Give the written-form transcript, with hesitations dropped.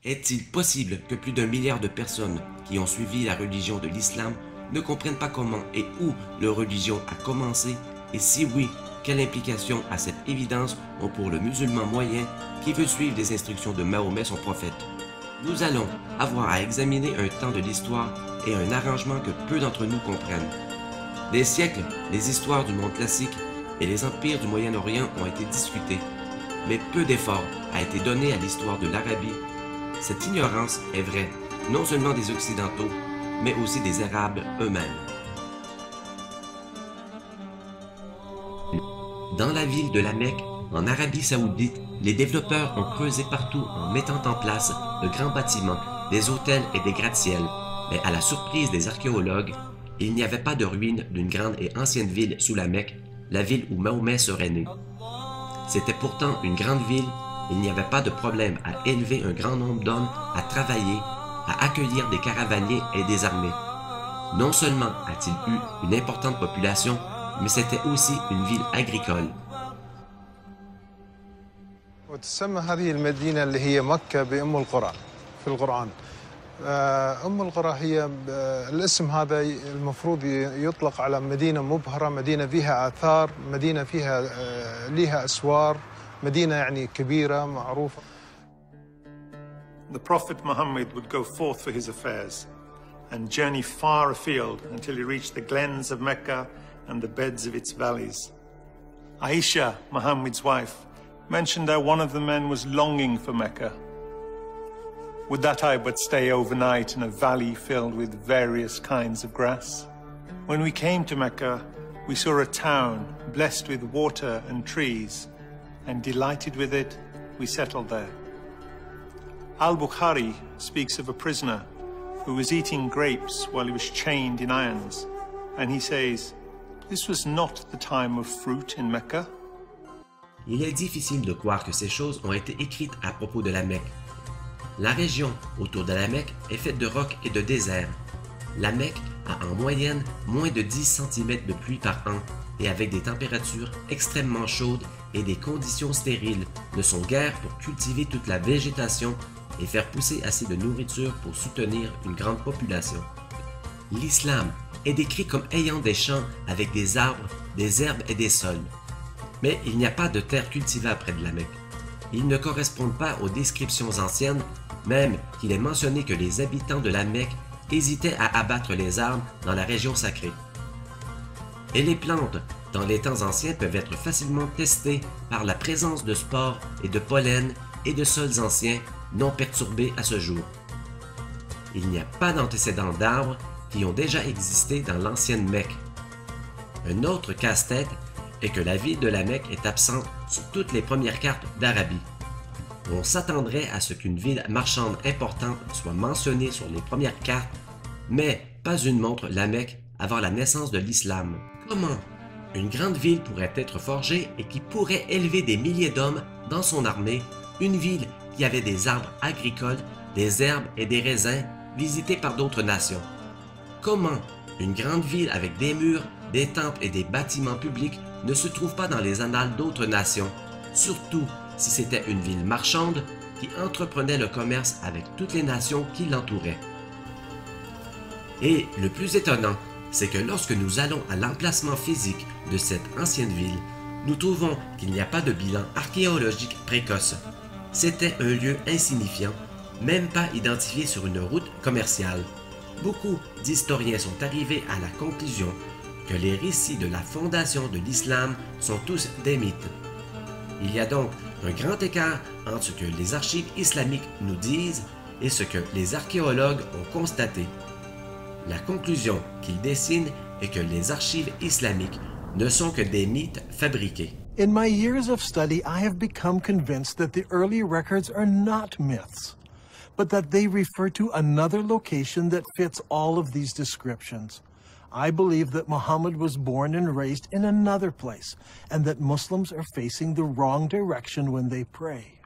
Est-il possible que plus d'1 milliard de personnes qui ont suivi la religion de l'islam ne comprennent pas comment et où leur religion a commencé, et si oui, quelle implication à cette évidence ont pour le musulman moyen qui veut suivre les instructions de Mahomet son prophète? Nous allons avoir à examiner un temps de l'histoire et un arrangement que peu d'entre nous comprennent. Des siècles, les histoires du monde classique et les empires du Moyen-Orient ont été discutés, mais peu d'efforts a été donné à l'histoire de l'Arabie. Cette ignorance est vraie, non seulement des Occidentaux, mais aussi des Arabes eux-mêmes. Dans la ville de la Mecque, en Arabie Saoudite, les développeurs ont creusé partout en mettant en place de grands bâtiments, des hôtels et des gratte-ciels. Mais à la surprise des archéologues, il n'y avait pas de ruines d'une grande et ancienne ville sous la Mecque, la ville où Mahomet serait né. C'était pourtant une grande ville, il n'y avait pas de problème à élever un grand nombre d'hommes, à travailler, à accueillir des caravaniers et des armées. Non seulement a-t-il eu une importante population, mais c'était aussi une ville agricole. وتسمى هذه المدينة اللي هي مكة بأم القرى في القرآن. أم القرى هي الاسم هذا المفروض يطلق على مدينة مبهرة، مدينة فيها آثار، مدينة فيها لها أسوار، مدينة يعني كبيرة معروفة. The Prophet Muhammad would go forth for his affairs and journey far afield until he reached the glens of Mecca and the beds of its valleys. Aisha, Muhammad's wife, mentioned that one of the men was longing for Mecca. Would that I but stay overnight in a valley filled with various kinds of grass? When we came to Mecca, we saw a town blessed with water and trees, and delighted with it, we settled there. Al-Bukhari speaks of a prisoner who was eating grapes while he was chained in irons, and he says, "This was not the time of fruit in Mecca." Il est difficile de croire que ces choses ont été écrites à propos de la Mecque. La région autour de la Mecque est faite de rocs et de déserts. La Mecque a en moyenne moins de 10 cm de pluie par an et avec des températures extrêmement chaudes et des conditions stériles, ne sont guère pour cultiver toute la végétation et faire pousser assez de nourriture pour soutenir une grande population. L'islam est décrit comme ayant des champs avec des arbres, des herbes et des sols. Mais il n'y a pas de terre cultivable près de la Mecque. Ils ne correspondent pas aux descriptions anciennes, même qu'il est mentionné que les habitants de la Mecque hésitaient à abattre les arbres dans la région sacrée. Et les plantes, dans les temps anciens, peuvent être facilement testées par la présence de spores et de pollen et de sols anciens non perturbés à ce jour. Il n'y a pas d'antécédents d'arbres qui ont déjà existé dans l'ancienne Mecque. Un autre casse-tête est que la ville de la Mecque est absente sur toutes les premières cartes d'Arabie. On s'attendrait à ce qu'une ville marchande importante soit mentionnée sur les premières cartes, mais pas une montre la Mecque avant la naissance de l'islam. Comment une grande ville pourrait être forgée et qui pourrait élever des milliers d'hommes dans son armée, une ville qui avait des arbres agricoles, des herbes et des raisins visités par d'autres nations? Comment une grande ville avec des murs, des temples et des bâtiments publics ne se trouve pas dans les annales d'autres nations, surtout si c'était une ville marchande qui entreprenait le commerce avec toutes les nations qui l'entouraient. Et le plus étonnant, c'est que lorsque nous allons à l'emplacement physique de cette ancienne ville, nous trouvons qu'il n'y a pas de bilan archéologique précoce. C'était un lieu insignifiant, même pas identifié sur une route commerciale. Beaucoup d'historiens sont arrivés à la conclusion que les récits de la fondation de l'islam sont tous des mythes. Il y a donc un grand écart entre ce que les archives islamiques nous disent et ce que les archéologues ont constaté. La conclusion qu'ils dessinent est que les archives islamiques ne sont que des mythes fabriqués. In my years of study, I have become convinced that the early records are not myths, but that they refer to another location that fits all of these descriptions. I believe that Muhammad was born and raised in another place, and that Muslims are facing the wrong direction when they pray.